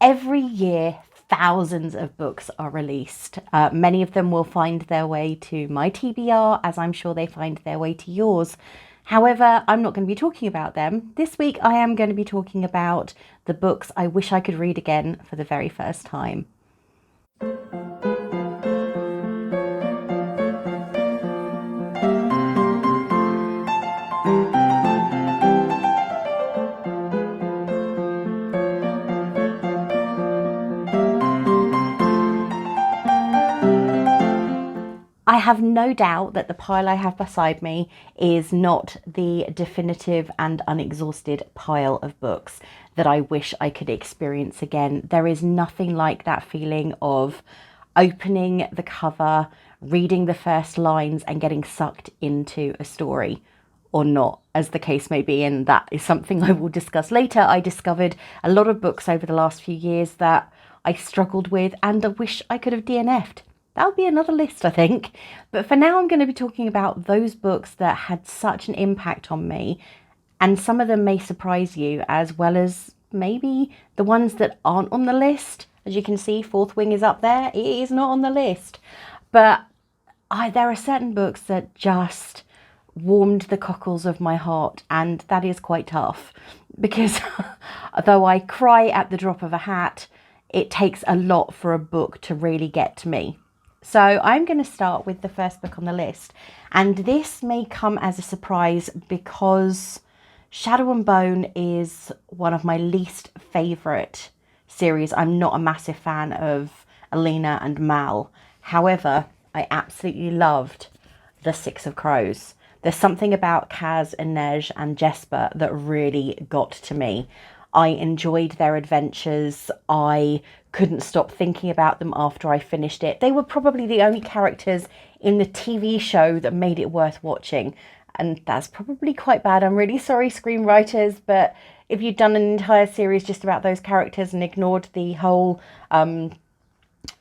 Every year, thousands of books are released. Many of them will find their way to my TBR, as I'm sure they find their way to yours. However, I'm not going to be talking about them. This week, I am going to be talking about the books I wish I could read again for the very first time. I have no doubt that the pile I have beside me is not the definitive and unexhausted pile of books that I wish I could experience again. There is nothing like that feeling of opening the cover, reading the first lines, and getting sucked into a story. Or not, as the case may be, and that is something I will discuss later. I discovered a lot of books over the last few years that I struggled with and I wish I could have DNF'd. That'll be another list, I think. But for now, I'm going to be talking about those books that had such an impact on me. And some of them may surprise you, as well as maybe the ones that aren't on the list. As you can see, Fourth Wing is up there. It is not on the list. But there are certain books that just warmed the cockles of my heart. And that is quite tough. Because though I cry at the drop of a hat, it takes a lot for a book to really get to me. So I'm going to start with the first book on the list, and this may come as a surprise because Shadow and Bone is one of my least favourite series. I'm not a massive fan of Alina and Mal. However, I absolutely loved The Six of Crows. There's something about Kaz and Nej and Jesper that really got to me. I enjoyed their adventures. I couldn't stop thinking about them after I finished it. They were probably the only characters in the TV show that made it worth watching. And that's probably quite bad. I'm really sorry, screenwriters, but if you'd done an entire series just about those characters and ignored the whole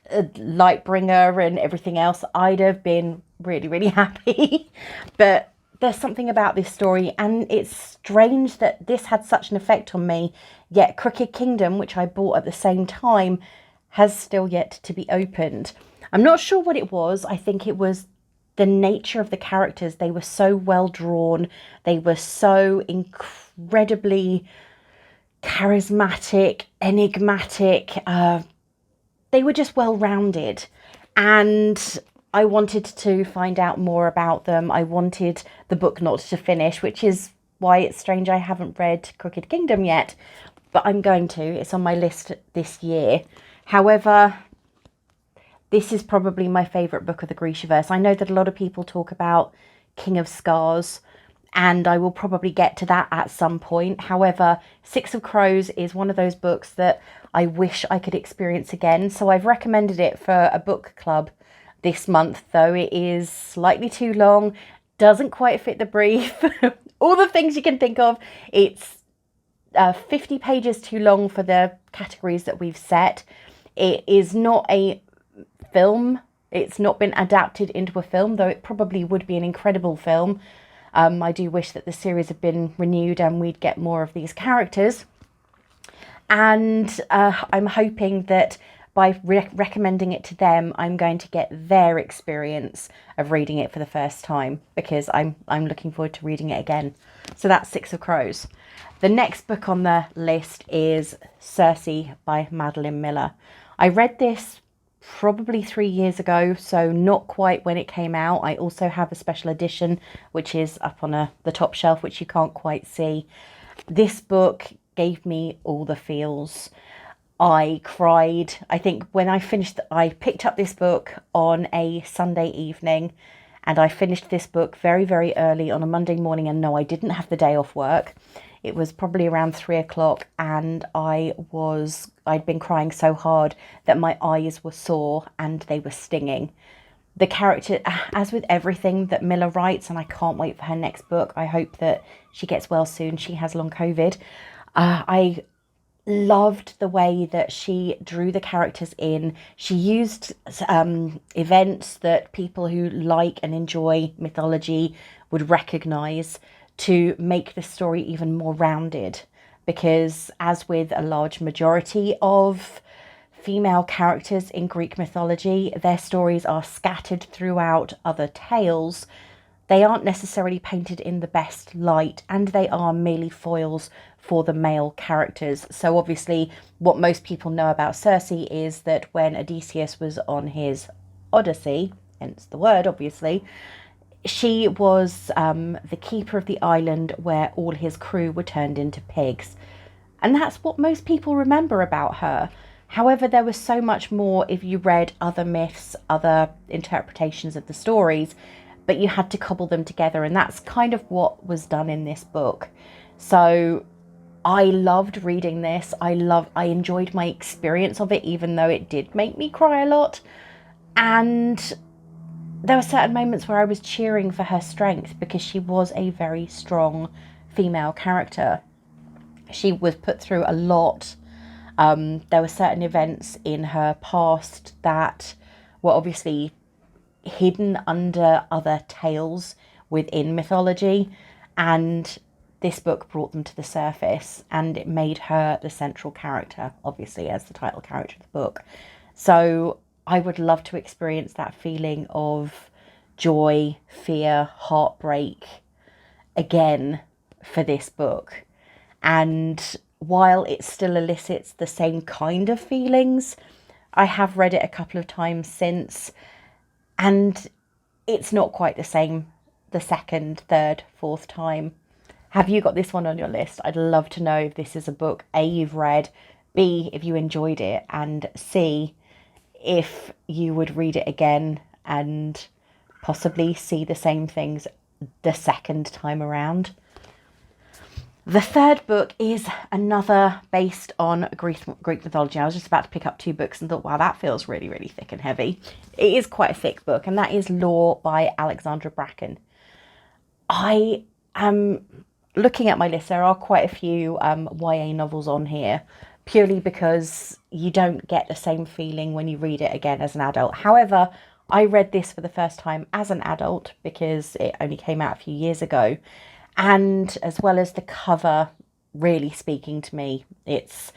Lightbringer and everything else, I'd have been really, really happy. But there's something about this story, and it's strange that this had such an effect on me, yet Crooked Kingdom, which I bought at the same time, has still yet to be opened. I'm not sure what it was. I think it was the nature of the characters. They were so well drawn. They were so incredibly charismatic, enigmatic. They were just well-rounded, and I wanted to find out more about them. I wanted the book not to finish, which is why it's strange I haven't read Crooked Kingdom yet, but I'm going to. It's on my list this year. However, this is probably my favourite book of the Grishaverse. I know that a lot of people talk about King of Scars, and I will probably get to that at some point. However, Six of Crows is one of those books that I wish I could experience again. So I've recommended it for a book club this month, though it is slightly too long, doesn't quite fit the brief, all the things you can think of. It's 50 pages too long for the categories that we've set. It is not a film. It's not been adapted into a film, though it probably would be an incredible film. I do wish that the series had been renewed and we'd get more of these characters. And I'm hoping that by recommending it to them, I'm going to get their experience of reading it for the first time, because I'm looking forward to reading it again. So that's Six of Crows. The next book on the list is Circe by Madeline Miller. I read this probably 3 years ago, so not quite when it came out. I also have a special edition, which is up on the top shelf, which you can't quite see. This book gave me all the feels. I cried. I think when I finished, I picked up this book on a Sunday evening, and I finished this book very, very early on a Monday morning. And no, I didn't have the day off work. It was probably around 3 o'clock, and I'd been crying so hard that my eyes were sore and they were stinging. The character, as with everything that Miller writes, and I can't wait for her next book. I hope that she gets well soon. She has long COVID. I loved the way that she drew the characters in. She used events that people who like and enjoy mythology would recognise to make the story even more rounded, because as with a large majority of female characters in Greek mythology, their stories are scattered throughout other tales. They aren't necessarily painted in the best light, and they are merely foils for the male characters. So obviously what most people know about Circe is that when Odysseus was on his Odyssey, hence the word obviously, she was the keeper of the island where all his crew were turned into pigs. And that's what most people remember about her. However, there was so much more if you read other myths, other interpretations of the stories, but you had to cobble them together. And that's kind of what was done in this book. So I loved reading this. I enjoyed my experience of it, even though it did make me cry a lot. And there were certain moments where I was cheering for her strength, because she was a very strong female character. She was put through a lot. There were certain events in her past that were obviously hidden under other tales within mythology, and this book brought them to the surface, and it made her the central character, obviously, as the title character of the book. So I would love to experience that feeling of joy, fear, heartbreak again for this book. And while it still elicits the same kind of feelings, I have read it a couple of times since, and it's not quite the same the second, third, fourth time. Have you got this one on your list? I'd love to know if this is a book A, you've read, B, if you enjoyed it, and C, if you would read it again and possibly see the same things the second time around. The third book is another based on Greek mythology. I was just about to pick up two books and thought, wow, that feels really, really thick and heavy. It is quite a thick book, and that is Lore by Alexandra Bracken. I am looking at my list. There are quite a few YA novels on here, purely because you don't get the same feeling when you read it again as an adult. However, I read this for the first time as an adult because it only came out a few years ago. And as well as the cover really speaking to me, this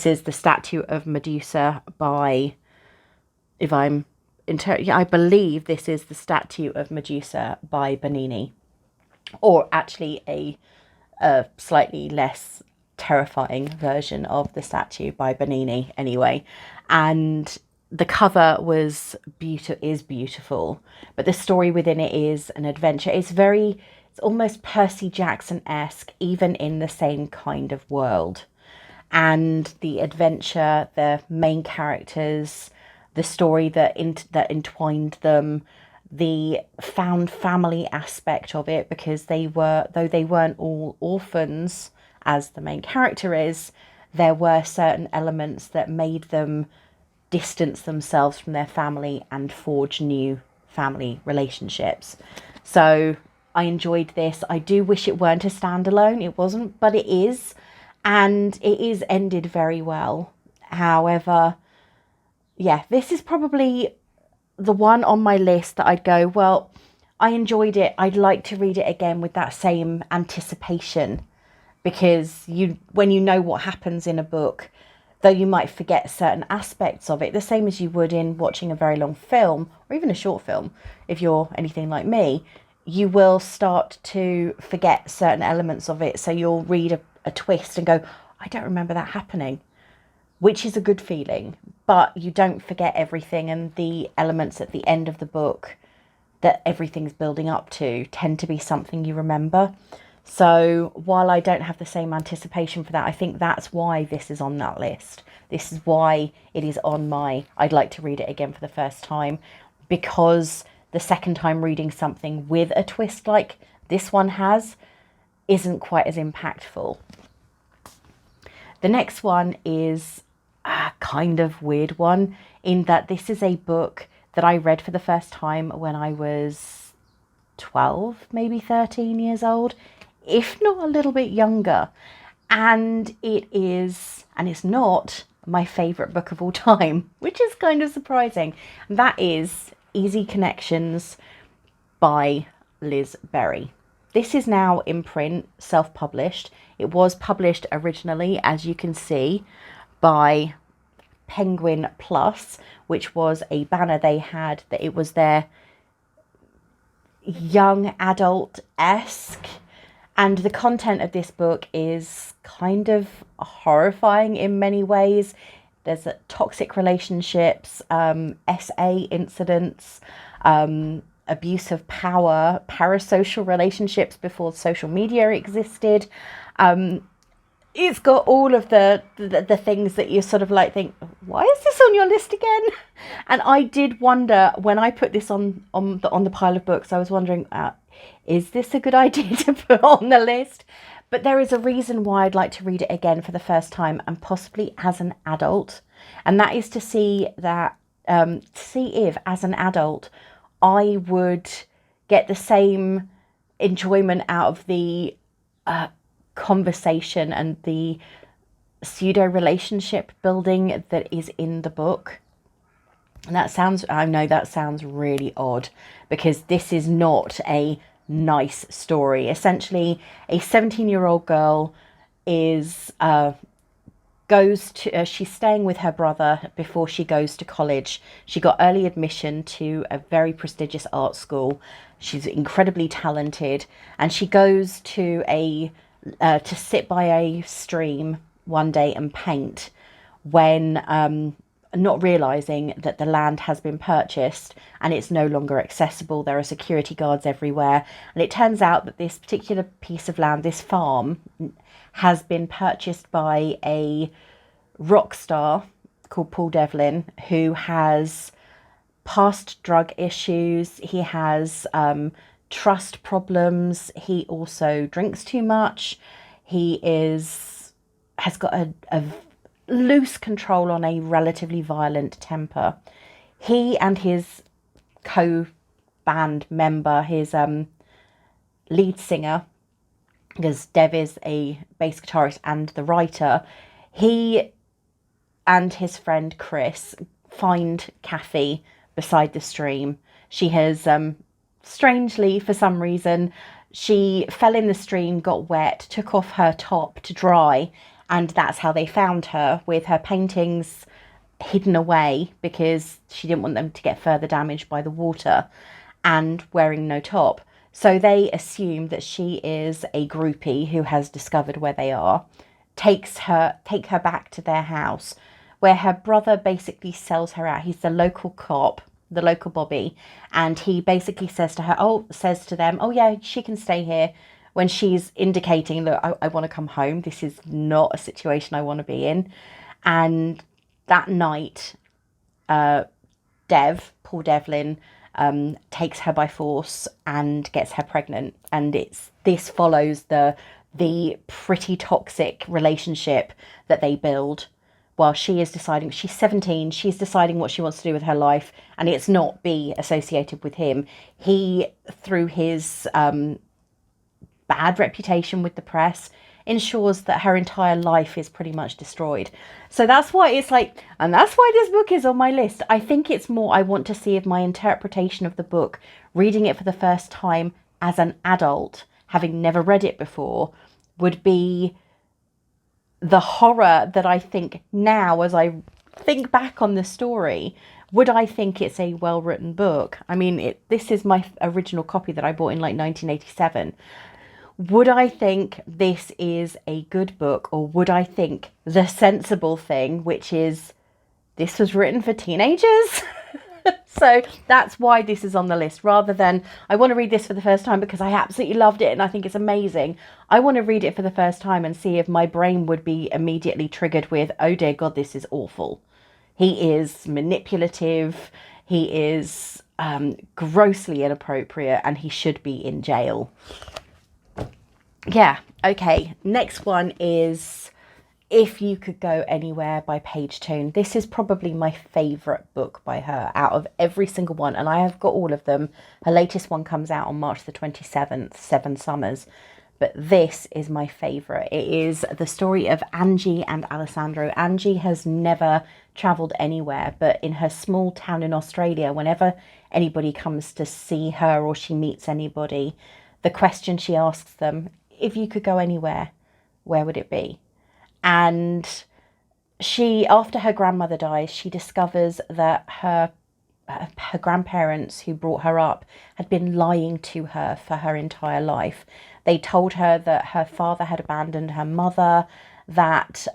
is the statue of Medusa by, I believe this is the statue of Medusa by Bernini, or actually a slightly less terrifying version of the statue by Bernini anyway. And the cover is beautiful, but the story within it is an adventure. It's almost Percy Jackson-esque, even in the same kind of world. And the adventure, the main characters, the story that entwined them, the found family aspect of it, because though they weren't all orphans, as the main character is, there were certain elements that made them distance themselves from their family and forge new family relationships. So I enjoyed this. I do wish it weren't a standalone. It wasn't, but it is. And it is ended very well. However, yeah, this is probably the one on my list that I'd go, well, I enjoyed it. I'd like to read it again with that same anticipation. Because when you know what happens in a book, though you might forget certain aspects of it, the same as you would in watching a very long film, or even a short film, if you're anything like me, you will start to forget certain elements of it. So you'll read a twist and go, I don't remember that happening, which is a good feeling. But you don't forget everything, and the elements at the end of the book that everything's building up to tend to be something you remember. So while I don't have the same anticipation for that, I think that's why this is on that list. This is why it is on I'd like to read it again for the first time, because the second time reading something with a twist like this one has isn't quite as impactful. The next one is a kind of weird one, in that this is a book that I read for the first time when I was 12, maybe 13 years old, if not a little bit younger. And it's not my favourite book of all time, which is kind of surprising. And that is Easy Connections by Liz Berry. This is now in print, self-published. It was published originally, as you can see, by Penguin Plus, which was a banner they had, that it was their young adult-esque. And the content of this book is kind of horrifying in many ways. There's toxic relationships, SA incidents, abuse of power, parasocial relationships before social media existed. It's got all of the things that you sort of like think, why is this on your list again? And I did wonder when I put this on the pile of books, I was wondering, is this a good idea to put on the list? But there is a reason why I'd like to read it again for the first time, and possibly as an adult. And that is to see that, see if as an adult, I would get the same enjoyment out of the conversation and the pseudo relationship building that is in the book. And that sounds, I know that sounds really odd, because this is not a nice story. Essentially, a 17-year-old girl is she's staying with her brother before she goes to college. She got early admission to a very prestigious art school. She's incredibly talented, and she goes to to sit by a stream one day and paint, when not realizing that the land has been purchased and it's no longer accessible. There are security guards everywhere, and it turns out that this particular piece of land, this farm, has been purchased by a rock star called Paul Devlin, who has past drug issues. He has trust problems. He also drinks too much. He has got a loose control on a relatively violent temper. He and his co-band member, his lead singer, because Dev is a bass guitarist and the writer, he and his friend Chris find Kathy beside the stream. She has, strangely, for some reason, she fell in the stream, got wet, took off her top to dry, and that's how they found her, with her paintings hidden away because she didn't want them to get further damaged by the water, and wearing no top. So they assume that she is a groupie who has discovered where they are, take her back to their house, where her brother basically sells her out. He's the local cop, the local Bobby, and he basically says to them, oh yeah, she can stay here, when she's indicating that I want to come home. This is not a situation I want to be in. And that night, Paul Devlin, takes her by force and gets her pregnant. And this follows the pretty toxic relationship that they build while she is deciding. She's 17, she's deciding what she wants to do with her life, and it's not be associated with him. He, through his bad reputation with the press, ensures that her entire life is pretty much destroyed. So that's why it's like, and that's why this book is on my list. I think it's more, I want to see if my interpretation of the book, reading it for the first time as an adult, having never read it before, would be the horror that I think now, as I think back on the story, would I think it's a well-written book? I mean, this is my original copy that I bought in like 1987. Would I think this is a good book, or would I think the sensible thing, which is this was written for teenagers? So that's why this is on the list, rather than I want to read this for the first time because I absolutely loved it and I think it's amazing. I want to read it for the first time and see if my brain would be immediately triggered with, oh dear God, this is awful. He is manipulative. He is grossly inappropriate, and he should be in jail. Yeah, okay. Next one is If You Could Go Anywhere by Paige Toon. This is probably my favourite book by her out of every single one, and I have got all of them. Her latest one comes out on March the 27th, Seven Summers. But this is my favourite. It is the story of Angie and Alessandro. Angie has never travelled anywhere, but in her small town in Australia, whenever anybody comes to see her or she meets anybody, the question she asks them, if you could go anywhere, where would it be? And she, after her grandmother dies, she discovers that her grandparents who brought her up had been lying to her for her entire life. They told her that her father had abandoned her mother, that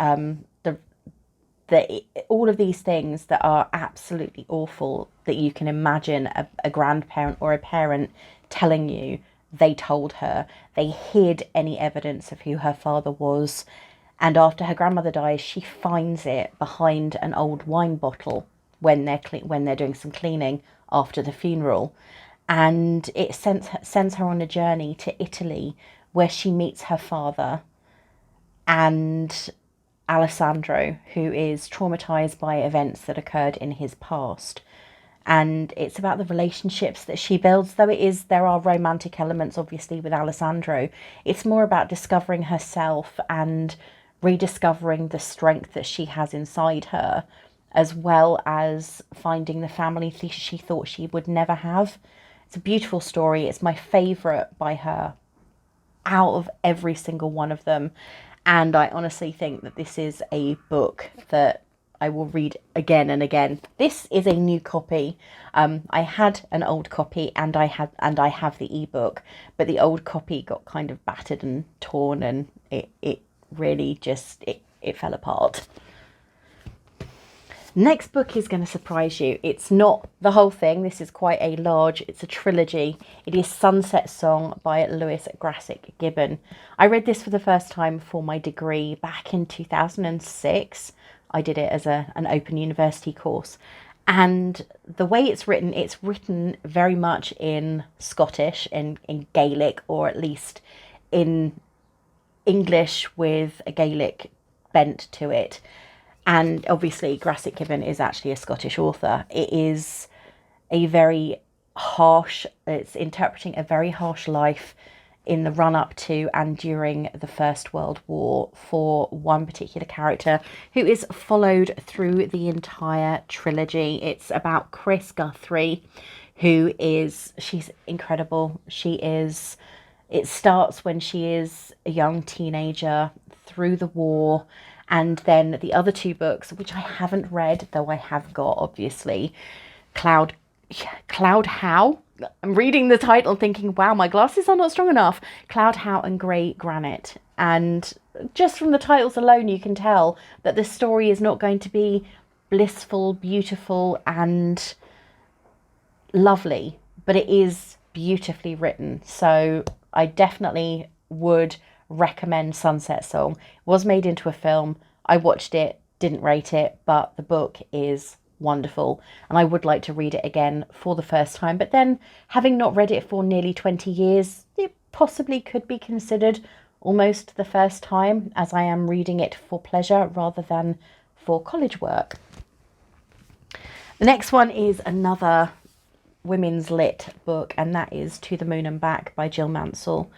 all of these things that are absolutely awful that you can imagine a grandparent or a parent telling you, they told her. They hid any evidence of who her father was. And after her grandmother dies, she finds it behind an old wine bottle when they're doing some cleaning after the funeral. And it sends her on a journey to Italy, where she meets her father and Alessandro, who is traumatized by events that occurred in his past. And it's about the relationships that she builds, though there are romantic elements obviously with Alessandro. It's more about discovering herself and rediscovering the strength that she has inside her, as well as finding the family she thought she would never have. It's a beautiful story. It's my favourite by her out of every single one of them. And I honestly think that this is a book that I will read again and again. This is a new copy. I had an old copy and I have the ebook, but the old copy got kind of battered and torn, and it really just it fell apart. Next book is going to surprise you. It's not the whole thing. This is quite a large, it's a trilogy. It is Sunset Song by Lewis Grassic Gibbon. I read this for the first time for my degree back in 2006. I did it as an open university course. And the way it's written very much in Scottish, in Gaelic, or at least in English with a Gaelic bent to it. And obviously Grassic Gibbon is actually a Scottish author. It is a very harsh, it's interpreting a very harsh life in the run up to and during the First World War for one particular character who is followed through the entire trilogy. It's about Chris Guthrie, she's incredible. It starts when she is a young teenager through the war. And then the other two books, which I haven't read, though I have got, obviously, Cloud How. I'm reading the title thinking, wow, my glasses are not strong enough. Cloud How and Grey Granite. And just from the titles alone, you can tell that the story is not going to be blissful, beautiful, and lovely, but it is beautifully written. So I definitely would recommend Sunset Song. It was made into a film. I watched it, didn't rate it, but the book is wonderful, and I would like to read it again for the first time. But then, having not read it for nearly 20 years, it possibly could be considered almost the first time, as I am reading it for pleasure rather than for college work. The next one is another women's lit book, and that is To the Moon and Back by Jill Mansell.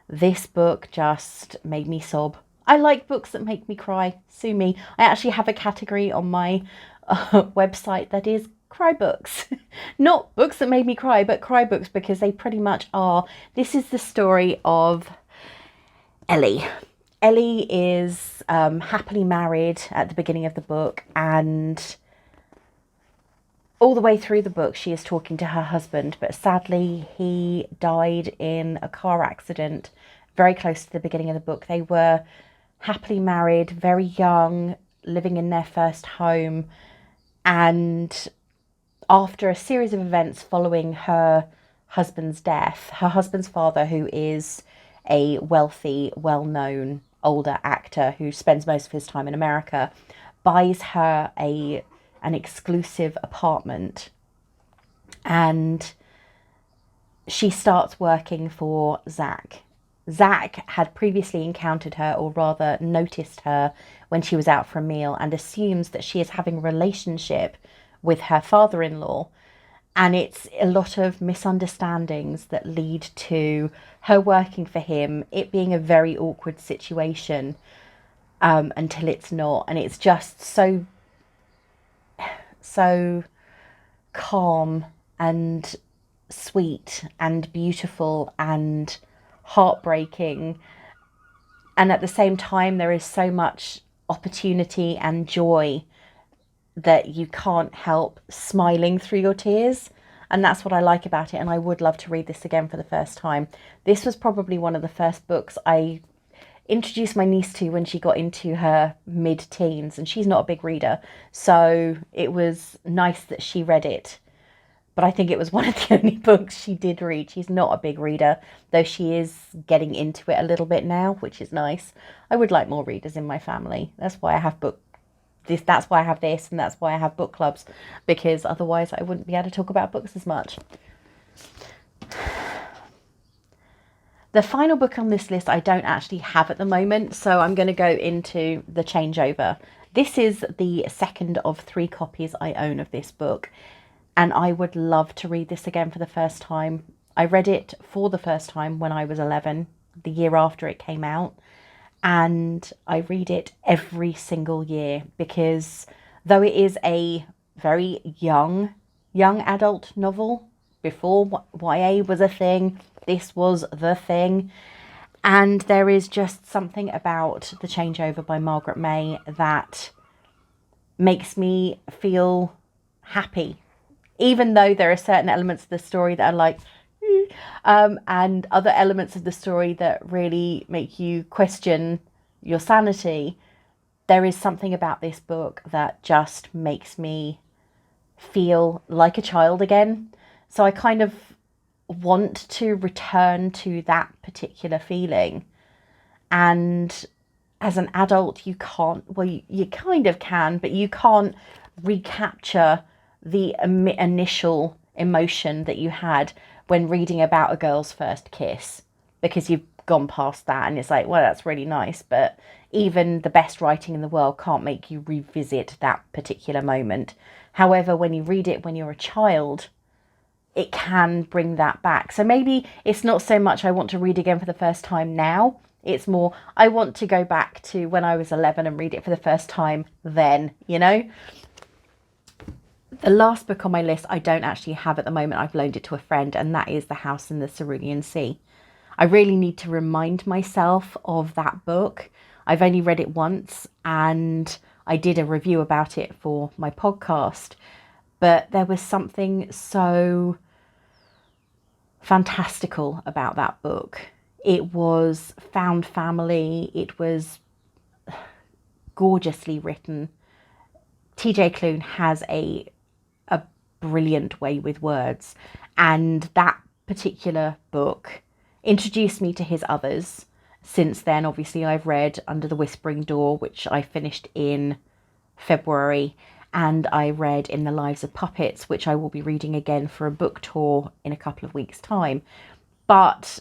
This book just made me sob. I like books that make me cry. Sue me. I actually have a category on my website that is cry books. Not books that made me cry, but cry books, because they pretty much are. This is the story of Ellie. Ellie is happily married at the beginning of the book, and all the way through the book, she is talking to her husband, but sadly he died in a car accident very close to the beginning of the book. They were happily married, very young, living in their first home. And after a series of events following her husband's death, her husband's father, who is a wealthy, well-known older actor who spends most of his time in America, buys her an exclusive apartment, and she starts working for Zach. Zach had previously encountered her, or rather noticed her, when she was out for a meal, and assumes that she is having a relationship with her father-in-law. And it's a lot of misunderstandings that lead to her working for him, it being a very awkward situation until it's not. And it's just so calm and sweet and beautiful and heartbreaking. And at the same time, there is so much opportunity and joy that you can't help smiling through your tears. And that's what I like about it. And I would love to read this again for the first time. This was probably one of the first books I introduced my niece to when she got into her mid-teens, and she's not a big reader. So it was nice that she read it. But I think it was one of the only books she did read. She's not a big reader, though she is getting into it a little bit now, which is nice. I would like more readers in my family. That's why I have that's why I have this, and that's why I have book clubs, because otherwise I wouldn't be able to talk about books as much. The final book on this list I don't actually have at the moment, so I'm going to go into The Changeover. This is the second of 3 copies I own of this book, and I would love to read this again for the first time. I read it for the first time when I was 11, the year after it came out. And I read it every single year because though it is a very young adult novel, before YA was a thing, this was the thing. And there is just something about The Changeover by Margaret May that makes me feel happy. Even though there are certain elements of the story that are like, and other elements of the story that really make you question your sanity, there is something about this book that just makes me feel like a child again. So I kind of want to return to that particular feeling. And as an adult, you can't, well, you kind of can, but you can't recapture the initial emotion that you had when reading about a girl's first kiss, because you've gone past that and it's like, well, that's really nice, but even the best writing in the world can't make you revisit that particular moment. However, when you read it when you're a child, it can bring that back. So maybe it's not so much I want to read again for the first time now, it's more I want to go back to when I was 11 and read it for the first time then, you know? The last book on my list I don't actually have at the moment. I've loaned it to a friend, and that is The House in the Cerulean Sea. I really need to remind myself of that book. I've only read it once, and I did a review about it for my podcast, but there was something so fantastical about that book. It was found family. It was gorgeously written. TJ Klune has a brilliant way with words, and that particular book introduced me to his others. Since then, obviously, I've read Under the Whispering Door, which I finished in February, and I read In the Lives of Puppets, which I will be reading again for a book tour in a couple of weeks' time. But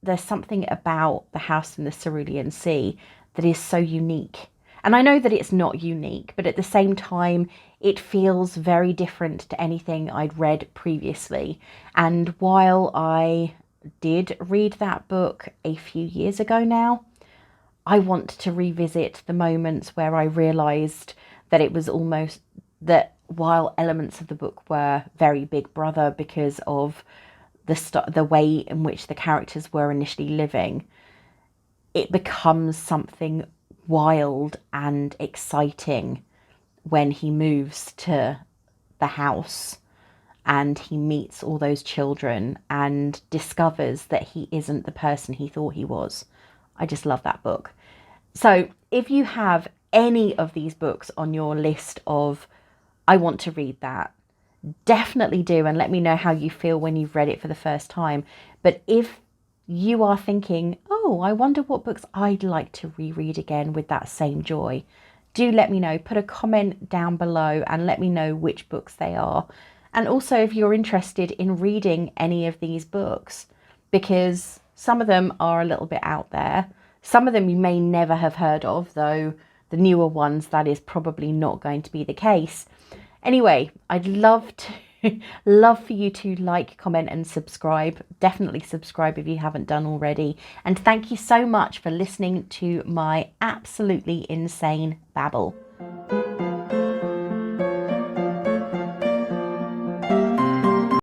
there's something about The House in the Cerulean Sea that is so unique. And I know that it's not unique, but at the same time, it feels very different to anything I'd read previously. And while I did read that book a few years ago now, I want to revisit the moments where I realised that it was almost that while elements of the book were very Big Brother because of the way in which the characters were initially living, it becomes something wild and exciting when he moves to the house and he meets all those children and discovers that he isn't the person he thought he was. I just love that book. So if you have any of these books on your list of I want to read that, definitely do, and let me know how you feel when you've read it for the first time. But if you are thinking, oh, I wonder what books I'd like to reread again with that same joy, do let me know. Put a comment down below and let me know which books they are. And also if you're interested in reading any of these books, because some of them are a little bit out there. Some of them you may never have heard of, though the newer ones, that is probably not going to be the case. Anyway, I'd love for you to like, comment and subscribe. Definitely subscribe if you haven't done already. And thank you so much for listening to my absolutely insane babble.